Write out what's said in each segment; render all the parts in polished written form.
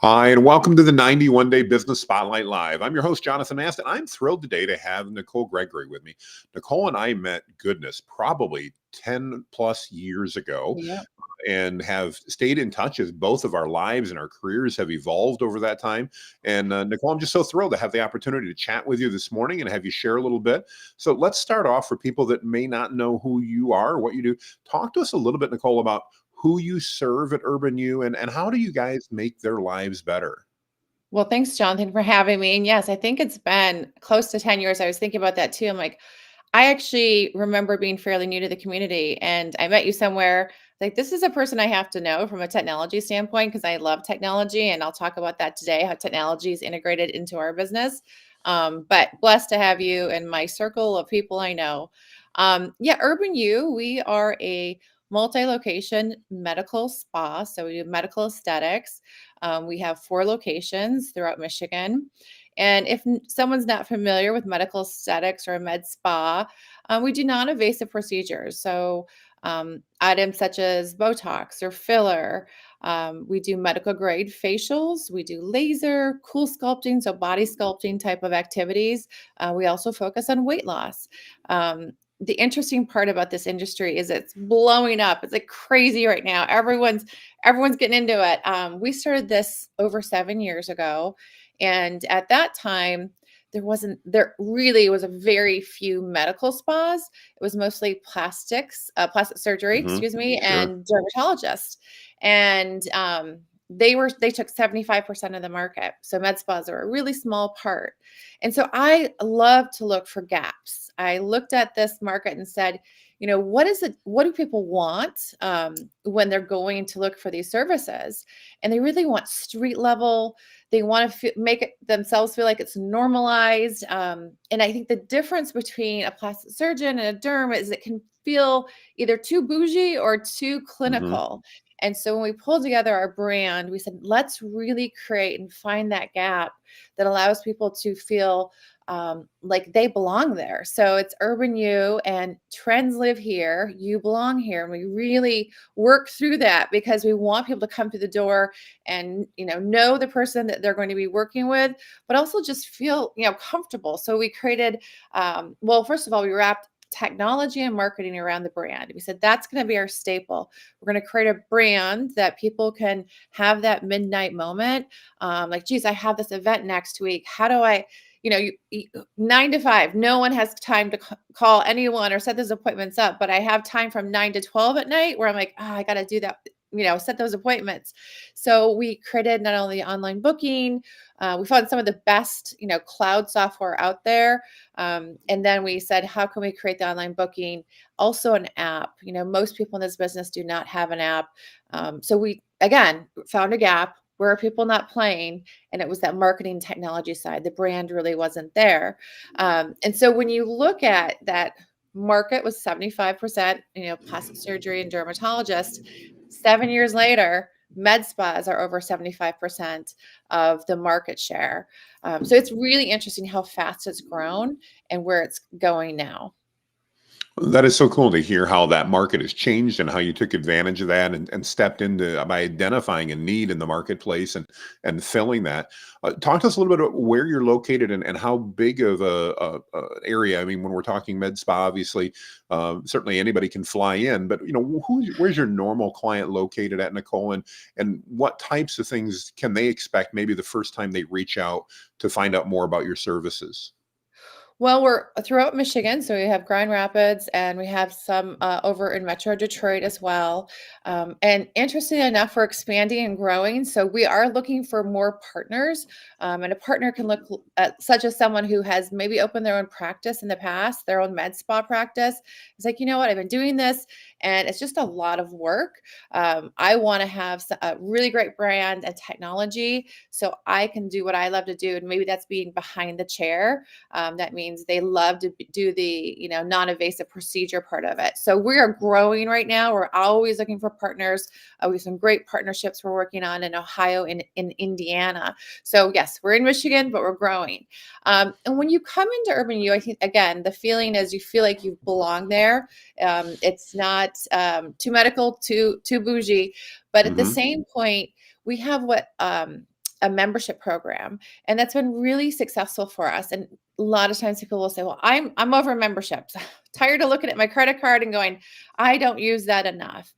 Hi, and welcome to the 91 Day Business Spotlight Live. I'm your host, Jonathan Mast, and I'm thrilled today to have Nicole Gregory with me. Nicole and I met, goodness, probably 10 plus years ago Yeah. and have stayed in touch as both of our lives and our careers have evolved over that time. And Nicole, I'm just so thrilled to have the opportunity to chat with you this morning and have you share a little bit. So let's start off for people that may not know who you are, what you do. Talk to us a little bit, Nicole, about who you serve at Urban U and how do you guys make their lives better? Well, thanks, Jonathan, for having me. And yes, I think it's been close to 10 years. I was thinking about that too. I'm like, I actually remember being fairly new to the community and I met you somewhere. Like, this is a person I have to know from a technology standpoint because I love technology. And I'll talk about that today, how technology is integrated into our business. But blessed to have you in my circle of people I know. Yeah, Urban U, we are a multi-location medical spa. So we do medical aesthetics. We have 4 locations throughout Michigan. And if someone's not familiar with medical aesthetics or a med spa, we do non-invasive procedures. So items such as Botox or filler. We do medical grade facials. We do laser, cool sculpting, so body sculpting type of activities. We also focus on weight loss. The interesting part about this industry is it's blowing up. It's like crazy right now. Everyone's getting into it. We started this over 7 years ago, and at that time, there really was a very few medical spas. It was mostly plastic surgery, Hmm. excuse me, Sure. and dermatologists. And they took 75% of the market. So med spas are a really small part. And so I love to look for gaps. I looked at this market and said, what is it? What do people want when they're going to look for these services? And they really want street level. They want to make it themselves feel like it's normalized. And I think the difference between a plastic surgeon and a derm is it can feel either too bougie or too Hmm. clinical. And so when we pulled together our brand, we said, let's really create and find that gap that allows people to feel like they belong there. So it's Urban U and trends live here. You belong here. And we really work through that because we want people to come through the door and, know the person that they're going to be working with, but also just feel, comfortable. So we created, well, first of all, we wrapped technology and marketing around the brand. We said that's going to be our staple. We're going to create a brand that people can have that midnight moment. Like, geez, I have this event next week. How do I, 9 to 5, no one has time to call anyone or set those appointments up, but I have time from 9 to 12 at night where I'm like, I got to do that, set those appointments. So we created not only online booking, we found some of the best, cloud software out there. And then we said, how can we create the online booking? Also an app. Most people in this business do not have an app. So we, again, found a gap. Where are people not playing? And it was that marketing technology side. The brand really wasn't there. And so when you look at that market was 75%, plastic surgery and dermatologists, 7 years later, med spas are over 75% of the market share. So it's really interesting how fast it's grown and where it's going now. That is so cool to hear how that market has changed and how you took advantage of that and stepped into by identifying a need in the marketplace and filling that. Talk to us a little bit about where you're located and how big of area. I mean, when we're talking med spa, obviously, certainly anybody can fly in, but where's your normal client located at, Nicole, and what types of things can they expect maybe the first time they reach out to find out more about your services? Well, we're throughout Michigan, so we have Grand Rapids and we have some over in Metro Detroit as well. And interestingly enough, we're expanding and growing. So we are looking for more partners. And a partner can look at such as someone who has maybe opened their own practice in the past, their own med spa practice. It's like, you know what, I've been doing this and it's just a lot of work. I want to have a really great brand and technology so I can do what I love to do. And maybe that's being behind the chair. That means they love to do the, non-invasive procedure part of it. So we are growing right now. We're always looking for partners. We have some great partnerships we're working on in Ohio and in Indiana. So yes, we're in Michigan, but we're growing. And when you come into Urban U, I think, again, the feeling is you feel like you belong there. It's not too medical, too bougie. But at the Hmm. same point, we have what a membership program, and that's been really successful for us. And a lot of times people will say, "Well, I'm over memberships. Tired of looking at my credit card and going, I don't use that enough."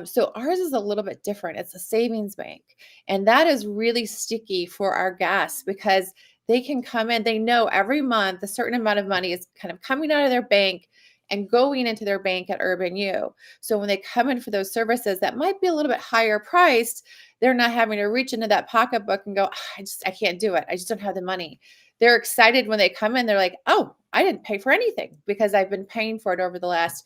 So ours is a little bit different. It's a savings bank, and that is really sticky for our guests because they can come in. They know every month a certain amount of money is kind of coming out of their bank and going into their bank at Urban U. So when they come in for those services that might be a little bit higher priced, they're not having to reach into that pocketbook and go, "Ah, I can't do it. I just don't have the money." They're excited when they come in. They're like, "Oh, I didn't pay for anything because I've been paying for it over the last,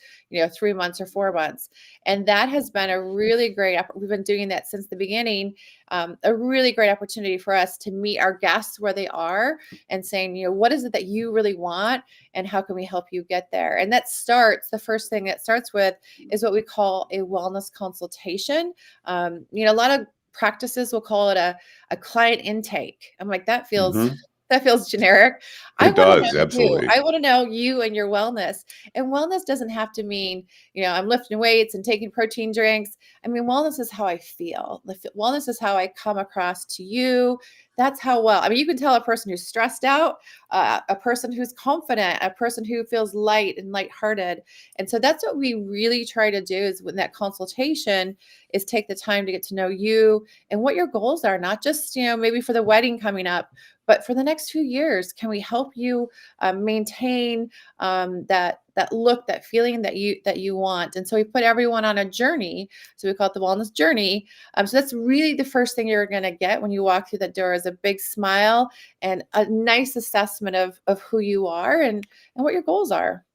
3 months or 4 months." And that has been a really great, we've been doing that since the beginning. A really great opportunity for us to meet our guests where they are and saying, what is it that you really want? And how can we help you get there? And the first thing that starts with is what we call a wellness consultation. A lot of practices will call it a client intake. I'm like, that feels Hmm. that feels generic. I It want to does, know you. absolutely. I want to know you and your wellness. And wellness doesn't have to mean, I'm lifting weights and taking protein drinks. I mean, wellness is how I feel. Wellness is how I come across to you. That's how well. I mean, you can tell a person who's stressed out, a person who's confident, a person who feels light and lighthearted. And so that's what we really try to do is when that consultation is take the time to get to know you and what your goals are, not just, maybe for the wedding coming up, but for the next few years. Can we help you maintain that look, that feeling that you want? And so we put everyone on a journey. So we call it the wellness journey. So that's really the first thing you're going to get when you walk through the door is a big smile and a nice assessment of who you are and what your goals are.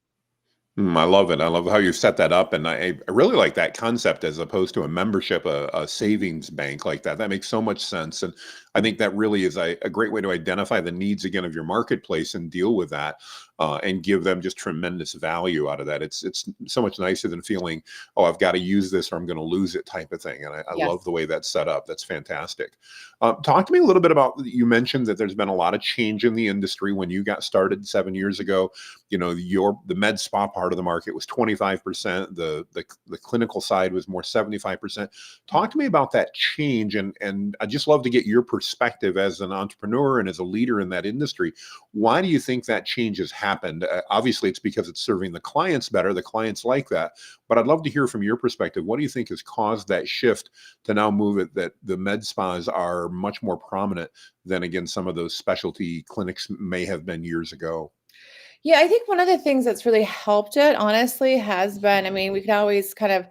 I love it. I love how you set that up, and I really like that concept as opposed to a membership, a savings bank like that. That makes so much sense, and I think that really is a great way to identify the needs again of your marketplace and deal with that, and give them just tremendous value out of that. It's so much nicer than feeling, oh, I've got to use this or I'm going to lose it type of thing. And I love Yes. the way that's set up. That's fantastic. Talk to me a little bit about, you mentioned that there's been a lot of change in the industry when you got started 7 years ago. The med spa part of the market was 25%, the clinical side was more 75%. Talk to me about that change, and I just love to get your perspective as an entrepreneur and as a leader in that industry. Why do you think that change has happened? Obviously it's because it's serving the clients better, the clients like that, but I'd love to hear from your perspective. What do you think has caused that shift to now move it that the med spas are much more prominent than, again, some of those specialty clinics may have been years ago? Yeah, I think one of the things that's really helped it, honestly, has been, I mean, we can always kind of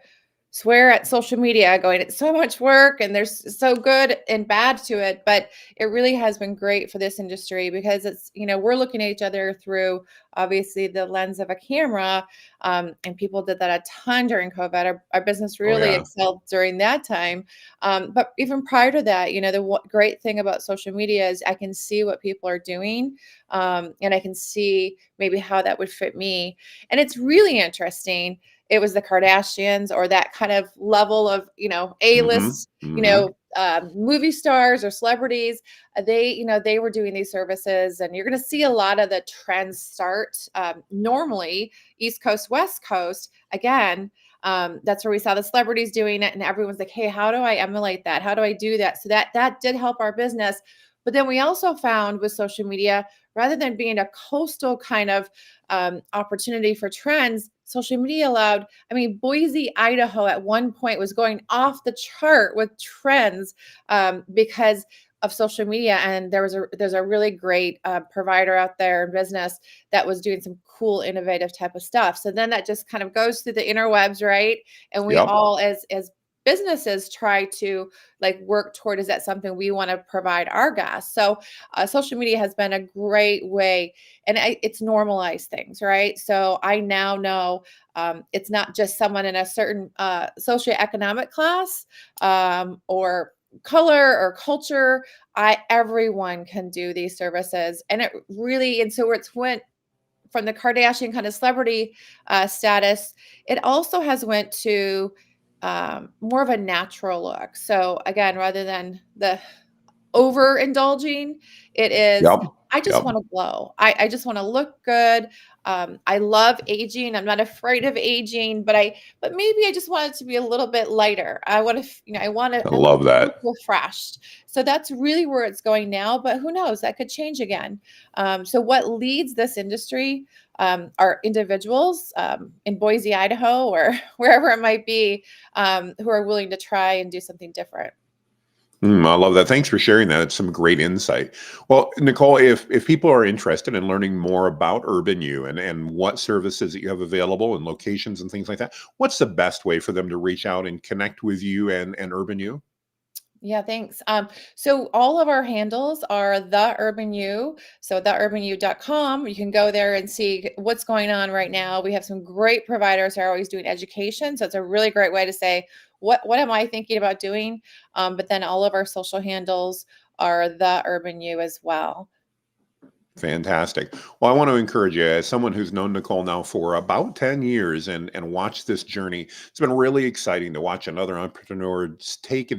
swear at social media going, it's so much work and there's so good and bad to it. But it really has been great for this industry because we're looking at each other through obviously the lens of a camera. And people did that a ton during COVID. Our business Oh really yeah. excelled during that time. But even prior to that, great thing about social media is I can see what people are doing, and I can see maybe how that would fit me. And it's really interesting. It was the Kardashians or that kind of level of, Hmm. A-list, Hmm. movie stars or celebrities. They were doing these services, and you're going to see a lot of the trends start. Normally, East Coast, West Coast, again. That's where we saw the celebrities doing it, and everyone's like, "Hey, how do I emulate that? How do I do that?" So that did help our business. But then we also found with social media, rather than being a coastal kind of opportunity for trends, social media allowed. I mean, Boise, Idaho, at one point was going off the chart with trends because of social media. And there's a really great provider out there in business that was doing some cool, innovative type of stuff. So then that just kind of goes through the interwebs, right? And we Yep. all, as businesses, try to like work toward, is that something we want to provide our guests? So social media has been a great way, and it's normalized things, right? So I now know it's not just someone in a certain socioeconomic class or color or culture. Everyone can do these services, and it really, and so it's went from the Kardashian kind of celebrity status. It also has went to more of a natural look. So again, rather than the overindulging, it is, Yep. I just Yep. want to glow. I just want to look good. I love aging. I'm not afraid of aging, but maybe I just want it to be a little bit lighter. I want to, I I want love to look that. refreshed. So that's really where it's going now. But who knows? That could change again. So what leads this industry are individuals in Boise, Idaho, or wherever it might be, who are willing to try and do something different. I love that. Thanks for sharing that. It's some great insight. Well, Nicole, if people are interested in learning more about Urban U and what services that you have available and locations and things like that, what's the best way for them to reach out and connect with you and Urban U? Yeah, thanks. So all of our handles are the Urban U. So theurbanu.com. You can go there and see what's going on right now. We have some great providers who are always doing education. So it's a really great way to say, what am I thinking about doing? But then all of our social handles are the Urban U as well. Fantastic. Well, I want to encourage you, as someone who's known Nicole now for about 10 years and watched this journey, it's been really exciting to watch another entrepreneur take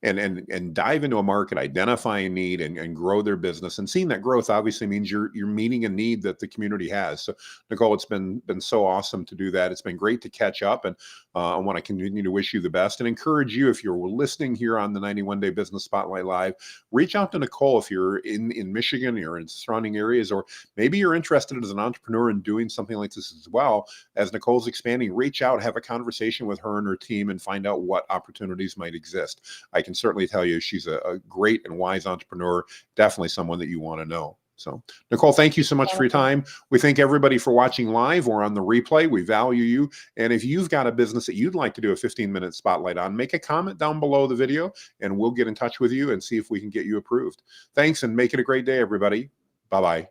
and dive into a market, identify a need and grow their business. And seeing that growth obviously means you're meeting a need that the community has. So Nicole, it's been so awesome to do that. It's been great to catch up, and I want to continue to wish you the best and encourage you, if you're listening here on the 91 Day Business Spotlight Live, reach out to Nicole if you're in Michigan or in surrounding areas, or maybe you're interested as an entrepreneur in doing something like this as well. As Nicole's expanding, reach out, have a conversation with her and her team, and find out what opportunities might exist. I can certainly tell you she's a great and wise entrepreneur, definitely someone that you want to know. So, Nicole, thank you so much for your Wonderful. time. We thank everybody for watching live or on the replay. We value you. And if you've got a business that you'd like to do a 15-minute spotlight on, make a comment down below the video and we'll get in touch with you and see if we can get you approved. Thanks, and make it a great day, everybody. Bye-bye.